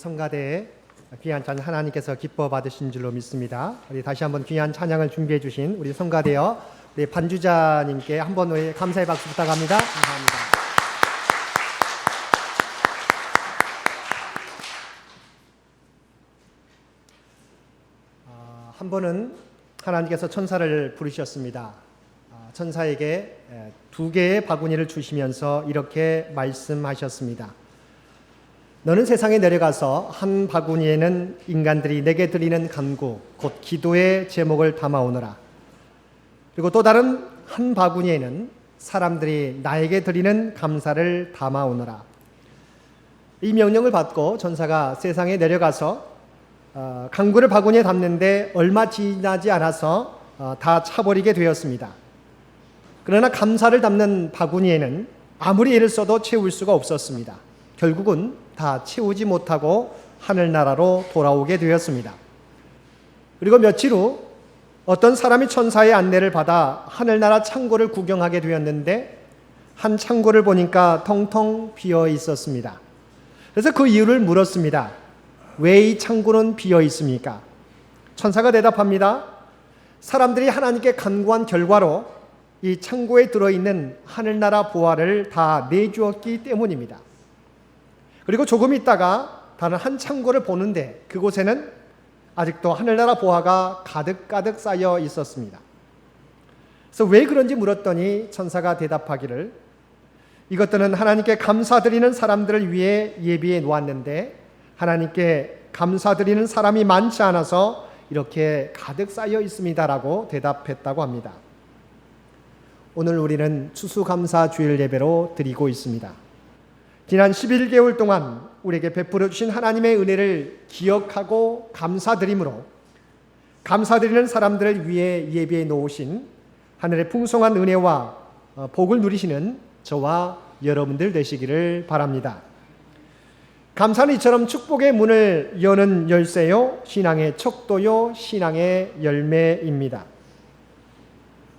성가대에 귀한 찬양 하나님께서 기뻐 받으신 줄로 믿습니다. 우리 다시 한번 귀한 찬양을 준비해 주신 우리 성가대여 우리 반주자님께 한번 우리 감사의 박수 부탁합니다. 감사합니다. 한 번은 하나님께서 천사를 부르셨습니다. 천사에게 두 개의 바구니를 주시면서 이렇게 말씀하셨습니다. 너는 세상에 내려가서 한 바구니에는 인간들이 내게 드리는 간구, 곧 기도의 제목을 담아오너라. 그리고 또 다른 한 바구니에는 사람들이 나에게 드리는 감사를 담아오너라. 이 명령을 받고 천사가 세상에 내려가서 간구를 바구니에 담는데 얼마 지나지 않아서 다 차버리게 되었습니다. 그러나 감사를 담는 바구니에는 아무리 애를 써도 채울 수가 없었습니다. 결국은 다 채우지 못하고 하늘나라로 돌아오게 되었습니다. 그리고 며칠 후 어떤 사람이 천사의 안내를 받아 하늘나라 창고를 구경하게 되었는데 한 창고를 보니까 텅텅 비어 있었습니다. 그래서 그 이유를 물었습니다. 왜 이 창고는 비어 있습니까? 천사가 대답합니다. 사람들이 하나님께 간구한 결과로 이 창고에 들어있는 하늘나라 보화를 다 내주었기 때문입니다. 그리고 조금 있다가 다른 한 창고를 보는데 그곳에는 아직도 하늘나라 보화가 가득가득 쌓여 있었습니다. 그래서 왜 그런지 물었더니 천사가 대답하기를 이것들은 하나님께 감사드리는 사람들을 위해 예비해 놓았는데 하나님께 감사드리는 사람이 많지 않아서 이렇게 가득 쌓여 있습니다라고 대답했다고 합니다. 오늘 우리는 추수감사 주일 예배로 드리고 있습니다. 지난 11개월 동안 우리에게 베풀어 주신 하나님의 은혜를 기억하고 감사드림으로 감사드리는 사람들을 위해 예비해 놓으신 하늘의 풍성한 은혜와 복을 누리시는 저와 여러분들 되시기를 바랍니다. 감사는 이처럼 축복의 문을 여는 열쇠요, 신앙의 척도요, 신앙의 열매입니다.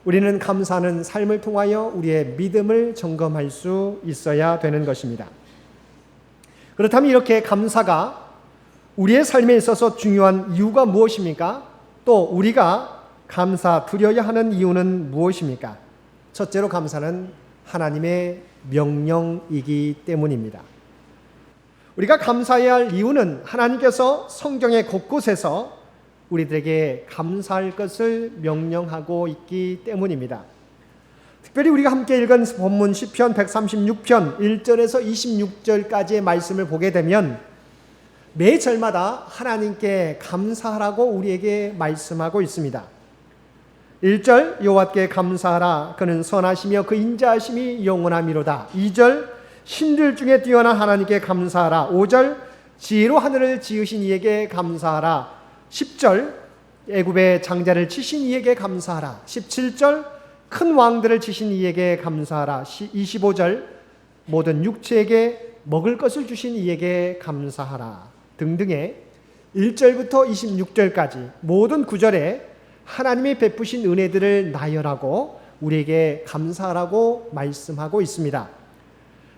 우리는 감사하는 삶을 통하여 우리의 믿음을 점검할 수 있어야 되는 것입니다. 그렇다면 이렇게 감사가 우리의 삶에 있어서 중요한 이유가 무엇입니까? 또 우리가 감사드려야 하는 이유는 무엇입니까? 첫째로 감사는 하나님의 명령이기 때문입니다. 우리가 감사해야 할 이유는 하나님께서 성경의 곳곳에서 우리들에게 감사할 것을 명령하고 있기 때문입니다. 특별히 우리가 함께 읽은 본문 시편 136편 1절에서 26절까지의 말씀을 보게 되면 매 절마다 하나님께 감사하라고 우리에게 말씀하고 있습니다. 1절 여호와께 감사하라 그는 선하시며 그 인자하심이 영원하미로다. 2절 신들 중에 뛰어난 하나님께 감사하라. 5절 지혜로 하늘을 지으신 이에게 감사하라. 10절 애굽의 장자를 치신 이에게 감사하라. 17절 큰 왕들을 치신 이에게 감사하라. 25절 모든 육체에게 먹을 것을 주신 이에게 감사하라. 등등의 1절부터 26절까지 모든 구절에 하나님이 베푸신 은혜들을 나열하고 우리에게 감사하라고 말씀하고 있습니다.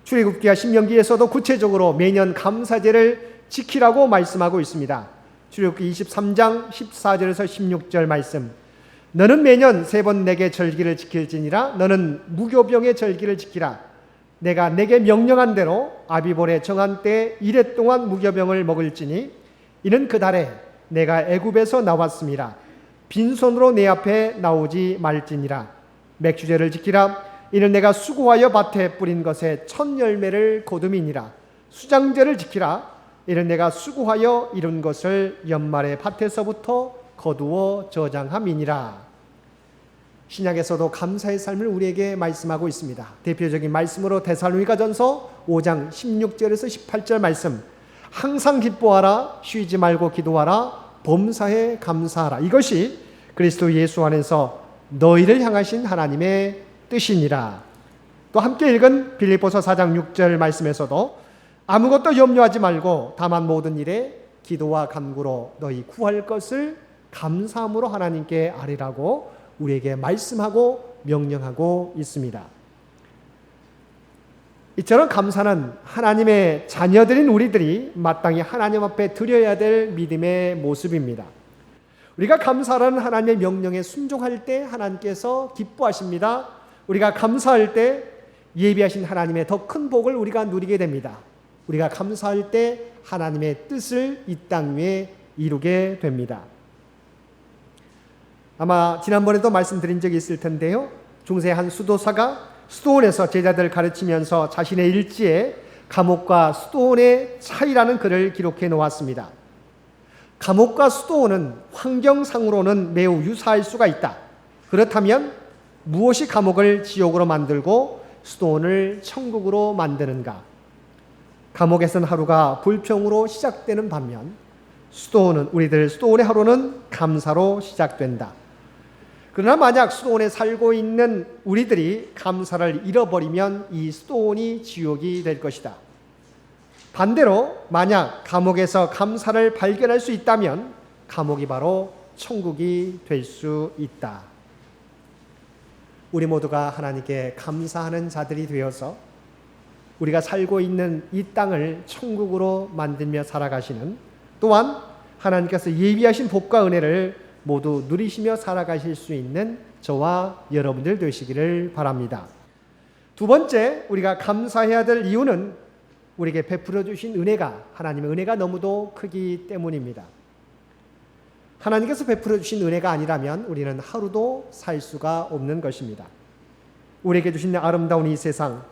출애굽기와 신명기에서도 구체적으로 매년 감사제를 지키라고 말씀하고 있습니다. 출애굽기 23장 14절에서 16절 말씀. 너는 매년 3번 내게 절기를 지킬지니라. 너는 무교병의 절기를 지키라. 내가 내게 명령한 대로 아비볼의 정한 때에 1해 동안 무교병을 먹을지니 이는 그 달에 내가 애굽에서 나왔음이라. 빈손으로 내 앞에 나오지 말지니라. 맥주제를 지키라. 이는 내가 수고하여 밭에 뿌린 것에 첫 열매를 거둠이니라. 수장제를 지키라. 이는 내가 수고하여 이룬 것을 연말에 밭에서부터 거두어 저장함이니라. 신약에서도 감사의 삶을 우리에게 말씀하고 있습니다. 대표적인 말씀으로 데살로니가전서 5장 16절에서 18절 말씀. 항상 기뻐하라. 쉬지 말고 기도하라. 범사에 감사하라. 이것이 그리스도 예수 안에서 너희를 향하신 하나님의 뜻이니라. 또 함께 읽은 빌립보서 4장 6절 말씀에서도 아무것도 염려하지 말고 다만 모든 일에 기도와 간구로 너희 구할 것을 감사함으로 하나님께 아뢰라고 우리에게 말씀하고 명령하고 있습니다. 이처럼 감사는 하나님의 자녀들인 우리들이 마땅히 하나님 앞에 드려야 될 믿음의 모습입니다. 우리가 감사라는 하나님의 명령에 순종할 때 하나님께서 기뻐하십니다. 우리가 감사할 때 예비하신 하나님의 더 큰 복을 우리가 누리게 됩니다. 우리가 감사할 때 하나님의 뜻을 이 땅 위에 이루게 됩니다. 아마 지난번에도 말씀드린 적이 있을 텐데요. 중세 한 수도사가 수도원에서 제자들을 가르치면서 자신의 일지에 감옥과 수도원의 차이라는 글을 기록해 놓았습니다. 감옥과 수도원은 환경상으로는 매우 유사할 수가 있다. 그렇다면 무엇이 감옥을 지옥으로 만들고 수도원을 천국으로 만드는가? 감옥에서는 하루가 불평으로 시작되는 반면 수도원의 하루는 감사로 시작된다. 그러나 만약 수도원에 살고 있는 우리들이 감사를 잃어버리면 이 수도원이 지옥이 될 것이다. 반대로 만약 감옥에서 감사를 발견할 수 있다면 감옥이 바로 천국이 될 수 있다. 우리 모두가 하나님께 감사하는 자들이 되어서 우리가 살고 있는 이 땅을 천국으로 만들며 살아가시는, 또한 하나님께서 예비하신 복과 은혜를 모두 누리시며 살아가실 수 있는 저와 여러분들 되시기를 바랍니다. 두 번째, 우리가 감사해야 될 이유는 우리에게 베풀어 주신 은혜가, 하나님의 은혜가 너무도 크기 때문입니다. 하나님께서 베풀어 주신 은혜가 아니라면 우리는 하루도 살 수가 없는 것입니다. 우리에게 주신 아름다운 이 세상,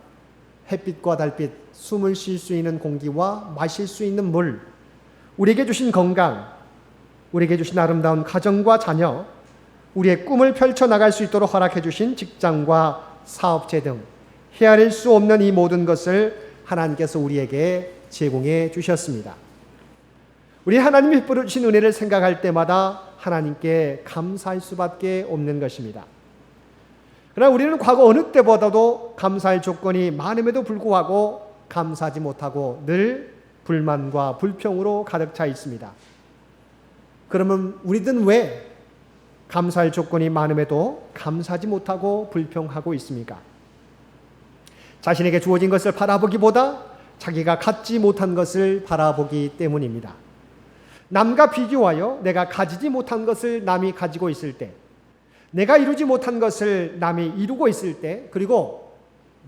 햇빛과 달빛, 숨을 쉴 수 있는 공기와 마실 수 있는 물, 우리에게 주신 건강, 우리에게 주신 아름다운 가정과 자녀, 우리의 꿈을 펼쳐나갈 수 있도록 허락해 주신 직장과 사업체 등 헤아릴 수 없는 이 모든 것을 하나님께서 우리에게 제공해 주셨습니다. 우리 하나님이 베풀어 주신 은혜를 생각할 때마다 하나님께 감사할 수밖에 없는 것입니다. 그러나 우리는 과거 어느 때보다도 감사할 조건이 많음에도 불구하고 감사하지 못하고 늘 불만과 불평으로 가득 차 있습니다. 그러면 우리들은 왜 감사할 조건이 많음에도 감사하지 못하고 불평하고 있습니까? 자신에게 주어진 것을 바라보기보다 자기가 갖지 못한 것을 바라보기 때문입니다. 남과 비교하여 내가 가지지 못한 것을 남이 가지고 있을 때, 내가 이루지 못한 것을 남이 이루고 있을 때, 그리고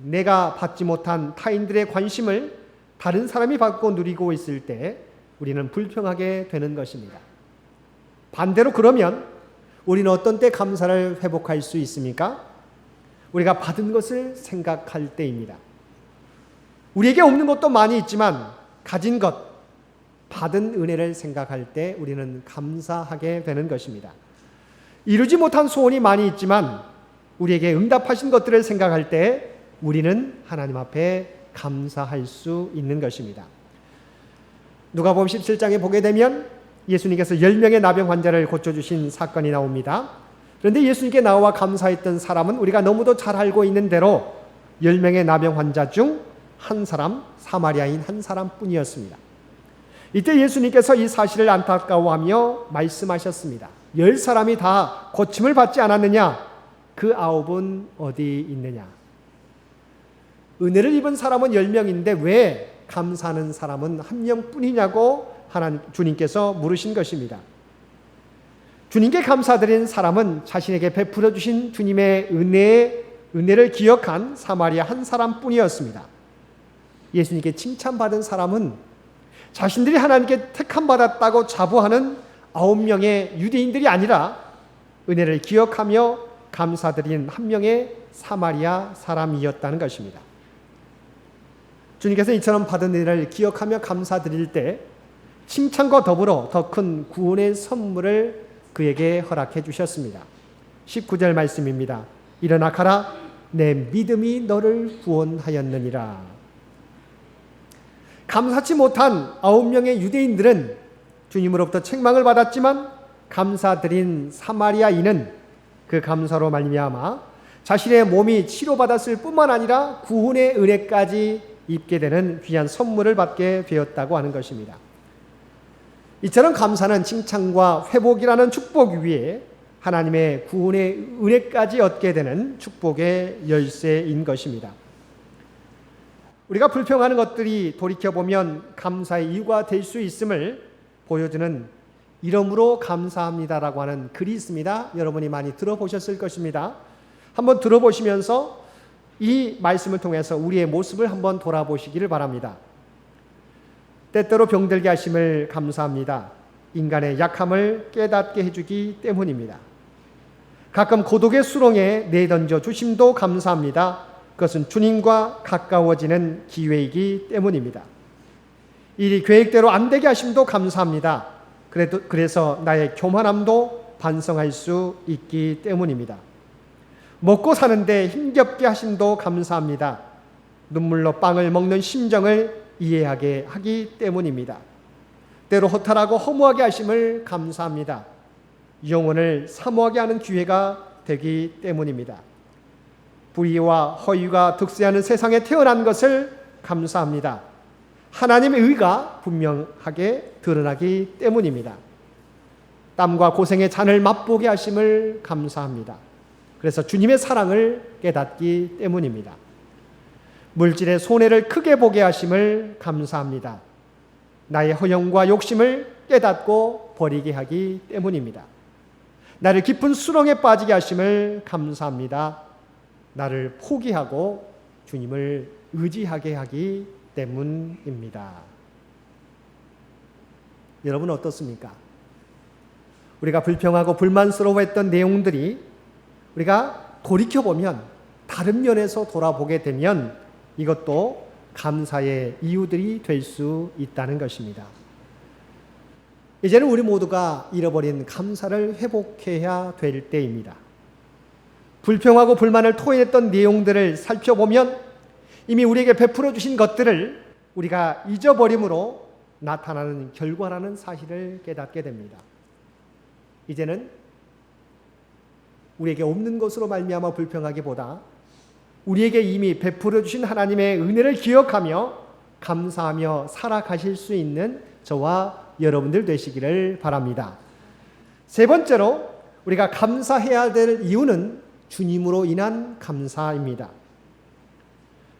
내가 받지 못한 타인들의 관심을 다른 사람이 받고 누리고 있을 때 우리는 불평하게 되는 것입니다. 반대로 그러면 우리는 어떤 때 감사를 회복할 수 있습니까? 우리가 받은 것을 생각할 때입니다. 우리에게 없는 것도 많이 있지만 가진 것, 받은 은혜를 생각할 때 우리는 감사하게 되는 것입니다. 이루지 못한 소원이 많이 있지만 우리에게 응답하신 것들을 생각할 때 우리는 하나님 앞에 감사할 수 있는 것입니다. 누가복음 17장에 보게 되면 예수님께서 10명의 나병 환자를 고쳐주신 사건이 나옵니다. 그런데 예수님께 나와 감사했던 사람은 우리가 너무도 잘 알고 있는 대로 10명의 나병 환자 중 한 사람, 사마리아인 한 사람뿐이었습니다. 이때 예수님께서 이 사실을 안타까워하며 말씀하셨습니다. 10사람이 다 고침을 받지 않았느냐? 그 9은 어디 있느냐? 은혜를 입은 사람은 10명인데 왜 감사하는 사람은 1명뿐이냐고 주님께서 물으신 것입니다. 주님께 감사드린 사람은 자신에게 베풀어 주신 주님의 은혜를 기억한 사마리아 한 사람뿐이었습니다. 예수님께 칭찬받은 사람은 자신들이 하나님께 택함받았다고 자부하는 9명의 유대인들이 아니라 은혜를 기억하며 감사드린 1명의 사마리아 사람이었다는 것입니다. 주님께서 이처럼 받은 은혜를 기억하며 감사드릴 때 칭찬과 더불어 더 큰 구원의 선물을 그에게 허락해 주셨습니다. 19절 말씀입니다. 일어나 가라, 내 믿음이 너를 구원하였느니라. 감사치 못한 9명의 유대인들은 주님으로부터 책망을 받았지만 감사드린 사마리아인은 그 감사로 말미암아 자신의 몸이 치료받았을 뿐만 아니라 구원의 은혜까지 입게 되는 귀한 선물을 받게 되었다고 하는 것입니다. 이처럼 감사는 칭찬과 회복이라는 축복 위에 하나님의 구원의 은혜까지 얻게 되는 축복의 열쇠인 것입니다. 우리가 불평하는 것들이 돌이켜보면 감사의 이유가 될 수 있음을 보여주는 이름으로 감사합니다라고 하는 글이 있습니다. 여러분이 많이 들어보셨을 것입니다. 한번 들어보시면서 이 말씀을 통해서 우리의 모습을 한번 돌아보시기를 바랍니다. 때때로 병들게 하심을 감사합니다. 인간의 약함을 깨닫게 해주기 때문입니다. 가끔 고독의 수렁에 내던져 주심도 감사합니다. 그것은 주님과 가까워지는 기회이기 때문입니다. 일이 계획대로 안 되게 하심도 감사합니다. 그래서 나의 교만함도 반성할 수 있기 때문입니다. 먹고 사는데 힘겹게 하심도 감사합니다. 눈물로 빵을 먹는 심정을 이해하게 하기 때문입니다. 때로 허탈하고 허무하게 하심을 감사합니다. 영혼을 사모하게 하는 기회가 되기 때문입니다. 불의와 허위가 득세하는 세상에 태어난 것을 감사합니다. 하나님의 의가 분명하게 드러나기 때문입니다. 땀과 고생의 잔을 맛보게 하심을 감사합니다. 그래서 주님의 사랑을 깨닫기 때문입니다. 물질의 손해를 크게 보게 하심을 감사합니다. 나의 허영과 욕심을 깨닫고 버리게 하기 때문입니다. 나를 깊은 수렁에 빠지게 하심을 감사합니다. 나를 포기하고 주님을 의지하게 하기 때문입니다. 여러분 어떻습니까? 우리가 불평하고 불만스러워했던 내용들이 우리가 돌이켜보면 다른 면에서 돌아보게 되면 이것도 감사의 이유들이 될 수 있다는 것입니다. 이제는 우리 모두가 잃어버린 감사를 회복해야 될 때입니다. 불평하고 불만을 토해냈던 내용들을 살펴보면 이미 우리에게 베풀어 주신 것들을 우리가 잊어버림으로 나타나는 결과라는 사실을 깨닫게 됩니다. 이제는 우리에게 없는 것으로 말미암아 불평하기보다 우리에게 이미 베풀어 주신 하나님의 은혜를 기억하며 감사하며 살아가실 수 있는 저와 여러분들 되시기를 바랍니다. 세 번째로 우리가 감사해야 될 이유는 주님으로 인한 감사입니다.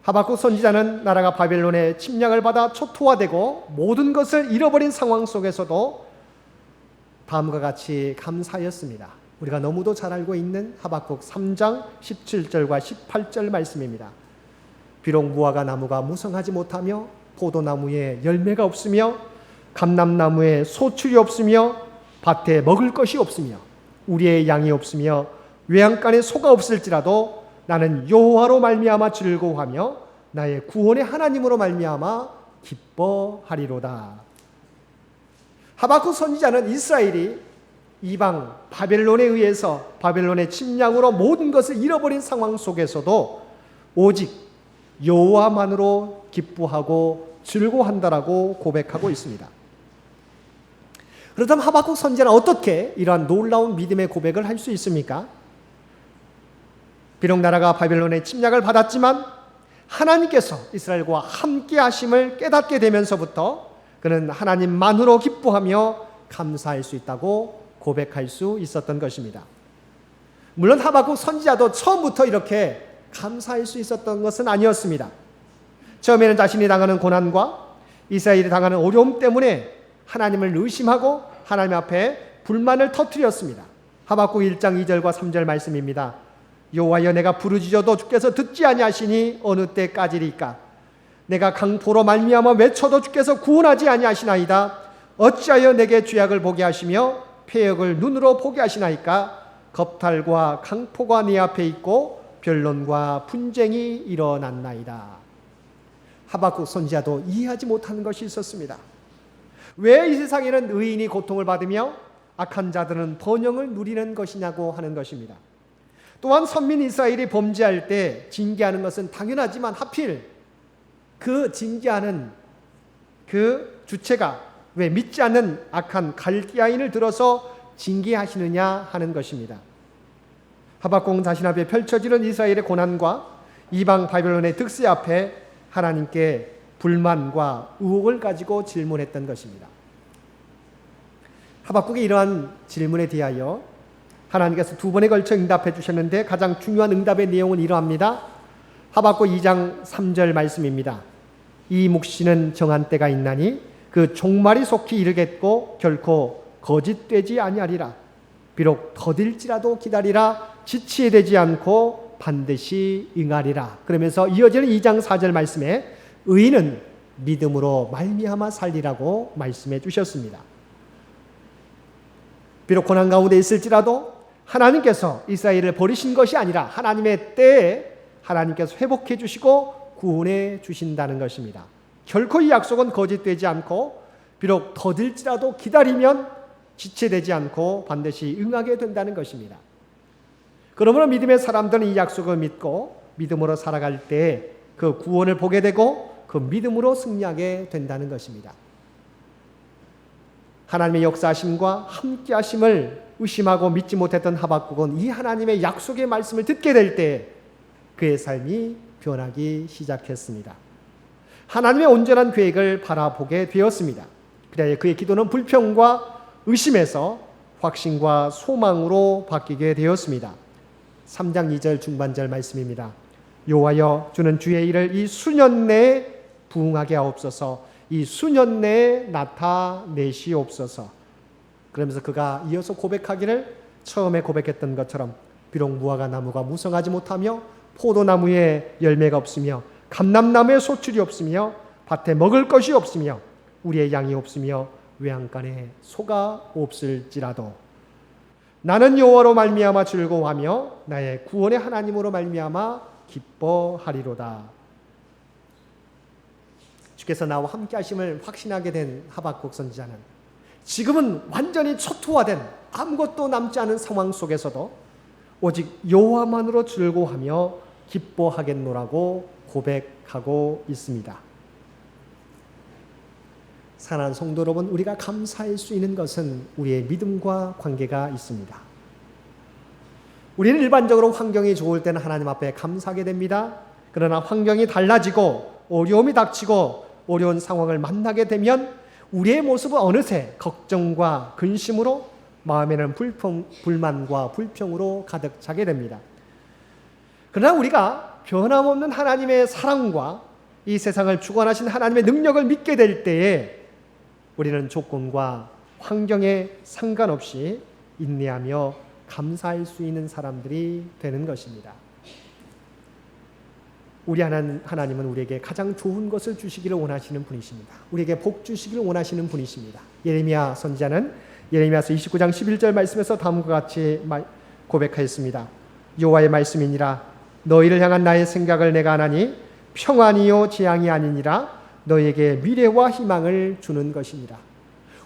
하박국 선지자는 나라가 바벨론의 침략을 받아 초토화되고 모든 것을 잃어버린 상황 속에서도 다음과 같이 감사하였습니다. 우리가 너무도 잘 알고 있는 하박국 3장 17절과 18절 말씀입니다. 비록 무화과 나무가 무성하지 못하며 포도나무에 열매가 없으며 감람나무에 소출이 없으며 밭에 먹을 것이 없으며 우리의 양이 없으며 외양간에 소가 없을지라도 나는 여호와로 말미암아 즐거워하며 나의 구원의 하나님으로 말미암아 기뻐하리로다. 하박국 선지자는 이스라엘이 이방 바벨론에 의해서 바벨론의 침략으로 모든 것을 잃어버린 상황 속에서도 오직 여호와만으로 기뻐하고 즐거워한다라고 고백하고 있습니다. 그렇다면 하박국 선지자는 어떻게 이러한 놀라운 믿음의 고백을 할 수 있습니까? 비록 나라가 바벨론의 침략을 받았지만 하나님께서 이스라엘과 함께 하심을 깨닫게 되면서부터 그는 하나님만으로 기뻐하며 감사할 수 있다고 고백할 수 있었던 것입니다. 물론 하박국 선지자도 처음부터 이렇게 감사할 수 있었던 것은 아니었습니다. 처음에는 자신이 당하는 고난과 이스라엘이 당하는 어려움 때문에 하나님을 의심하고 하나님 앞에 불만을 터뜨렸습니다. 하박국 1장 2절과 3절 말씀입니다. 여호와여 내가 부르짖어도 주께서 듣지 아니하시니 어느 때까지리까? 내가 강포로 말미암아 외쳐도 주께서 구원하지 아니하시나이다. 어찌하여 내게 죄악을 보게 하시며 폐역을 눈으로 보게 하시나이까? 겁탈과 강포가 네 앞에 있고 변론과 분쟁이 일어났나이다. 하박국 선지자도 이해하지 못하는 것이 있었습니다. 왜 이 세상에는 의인이 고통을 받으며 악한 자들은 번영을 누리는 것이냐고 하는 것입니다. 또한 선민 이스라엘이 범죄할 때 징계하는 것은 당연하지만 하필 그 징계하는 그 주체가 왜 믿지 않는 악한 갈대아인을 들어서 징계하시느냐 하는 것입니다. 하박국 자신 앞에 펼쳐지는 이스라엘의 고난과 이방 바벨론의 득세 앞에 하나님께 불만과 의혹을 가지고 질문했던 것입니다. 하박국의 이러한 질문에 대하여 하나님께서 두 번에 걸쳐 응답해 주셨는데 가장 중요한 응답의 내용은 이러합니다. 하박국 2장 3절 말씀입니다. 이 묵시는 정한 때가 있나니 그 종말이 속히 이르겠고 결코 거짓되지 아니하리라. 비록 더딜지라도 기다리라. 지치게 되지 않고 반드시 응하리라. 그러면서 이어지는 2장 4절 말씀에 의인은 믿음으로 말미암아 살리라고 말씀해 주셨습니다. 비록 고난 가운데 있을지라도 하나님께서 이스라엘을 버리신 것이 아니라 하나님의 때에 하나님께서 회복해 주시고 구원해 주신다는 것입니다. 결코 이 약속은 거짓되지 않고 비록 더딜지라도 기다리면 지체되지 않고 반드시 응하게 된다는 것입니다. 그러므로 믿음의 사람들은 이 약속을 믿고 믿음으로 살아갈 때 그 구원을 보게 되고 그 믿음으로 승리하게 된다는 것입니다. 하나님의 역사하심과 함께하심을 의심하고 믿지 못했던 하박국은 이 하나님의 약속의 말씀을 듣게 될 때 그의 삶이 변하기 시작했습니다. 하나님의 온전한 계획을 바라보게 되었습니다. 그래야 그의 기도는 불평과 의심에서 확신과 소망으로 바뀌게 되었습니다. 3장 2절 중반절 말씀입니다. 여호와여 주는 주의 일을 이 수년 내에 부응하게 하옵소서. 이 수년 내에 나타내시옵소서. 그러면서 그가 이어서 고백하기를 처음에 고백했던 것처럼 비록 무화과 나무가 무성하지 못하며 포도나무에 열매가 없으며 감람나무에 소출이 없으며 밭에 먹을 것이 없으며 우리의 양이 없으며 외양간에 소가 없을지라도 나는 여호와로 말미암아 즐거워하며 나의 구원의 하나님으로 말미암아 기뻐하리로다. 주께서 나와 함께 하심을 확신하게 된 하박국 선지자는 지금은 완전히 초토화된 아무것도 남지 않은 상황 속에서도 오직 여호와만으로 즐거워하며 기뻐하겠노라고 고백하고 있습니다. 사랑하는 성도 여러분, 우리가 감사할 수 있는 것은 우리의 믿음과 관계가 있습니다. 우리는 일반적으로 환경이 좋을 때는 하나님 앞에 감사하게 됩니다. 그러나 환경이 달라지고 어려움이 닥치고 어려운 상황을 만나게 되면 우리의 모습은 어느새 걱정과 근심으로 마음에는 불만과 불평으로 가득 차게 됩니다. 그러나 우리가 변함없는 하나님의 사랑과 이 세상을 주관하신 하나님의 능력을 믿게 될 때에 우리는 조건과 환경에 상관없이 인내하며 감사할 수 있는 사람들이 되는 것입니다. 우리 하나님은 우리에게 가장 좋은 것을 주시기를 원하시는 분이십니다. 우리에게 복 주시기를 원하시는 분이십니다. 예레미야 선지자는 예레미야서 29장 11절 말씀에서 다음과 같이 고백하였습니다. 여호와의 말씀이니라 너희를 향한 나의 생각을 내가 아나니 평안이요 재앙이 아니니라 너희에게 미래와 희망을 주는 것이니라.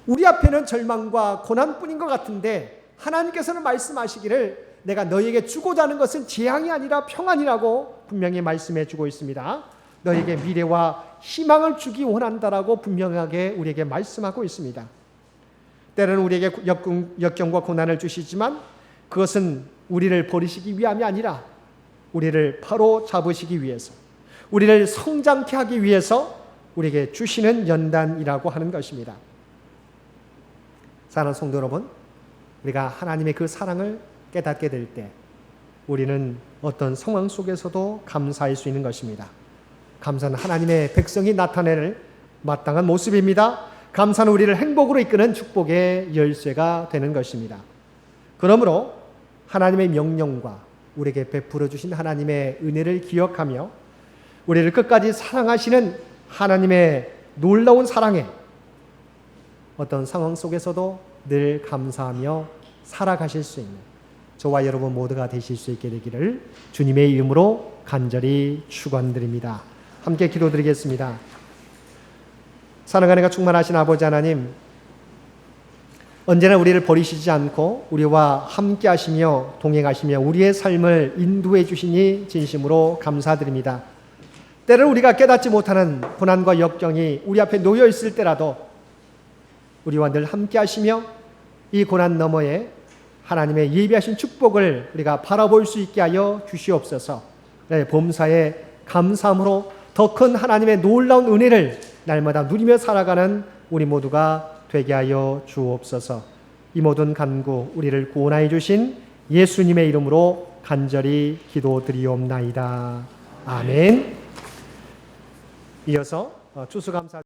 우리 앞에는 절망과 고난뿐인 것 같은데 하나님께서는 말씀하시기를 내가 너희에게 주고자 하는 것은 재앙이 아니라 평안이라고 분명히 말씀해 주고 있습니다. 너희에게 미래와 희망을 주기 원한다라고 분명하게 우리에게 말씀하고 있습니다. 때로는 우리에게 역경과 고난을 주시지만 그것은 우리를 버리시기 위함이 아니라 우리를 바로 잡으시기 위해서, 우리를 성장케 하기 위해서 우리에게 주시는 연단이라고 하는 것입니다. 사랑하는 성도 여러분, 우리가 하나님의 그 사랑을 깨닫게 될 때 우리는 어떤 상황 속에서도 감사할 수 있는 것입니다. 감사는 하나님의 백성이 나타낼 마땅한 모습입니다. 감사는 우리를 행복으로 이끄는 축복의 열쇠가 되는 것입니다. 그러므로 하나님의 명령과 우리에게 베풀어 주신 하나님의 은혜를 기억하며 우리를 끝까지 사랑하시는 하나님의 놀라운 사랑에 어떤 상황 속에서도 늘 감사하며 살아가실 수 있는 저와 여러분 모두가 되실 수 있게 되기를 주님의 이름으로 간절히 축원드립니다. 함께 기도드리겠습니다. 사랑하는 가 충만하신 아버지 하나님, 언제나 우리를 버리시지 않고 우리와 함께 하시며 동행하시며 우리의 삶을 인도해 주시니 진심으로 감사드립니다. 때로는 우리가 깨닫지 못하는 고난과 역경이 우리 앞에 놓여 있을 때라도 우리와 늘 함께 하시며 이 고난 너머에 하나님의 예비하신 축복을 우리가 바라볼 수 있게 하여 주시옵소서. 범사에 감사함으로 더 큰 하나님의 놀라운 은혜를 날마다 누리며 살아가는 우리 모두가 되게 하여 주옵소서. 이 모든 간구 우리를 구원하여 주신 예수님의 이름으로 간절히 기도드리옵나이다. 아멘. 이어서 추수감사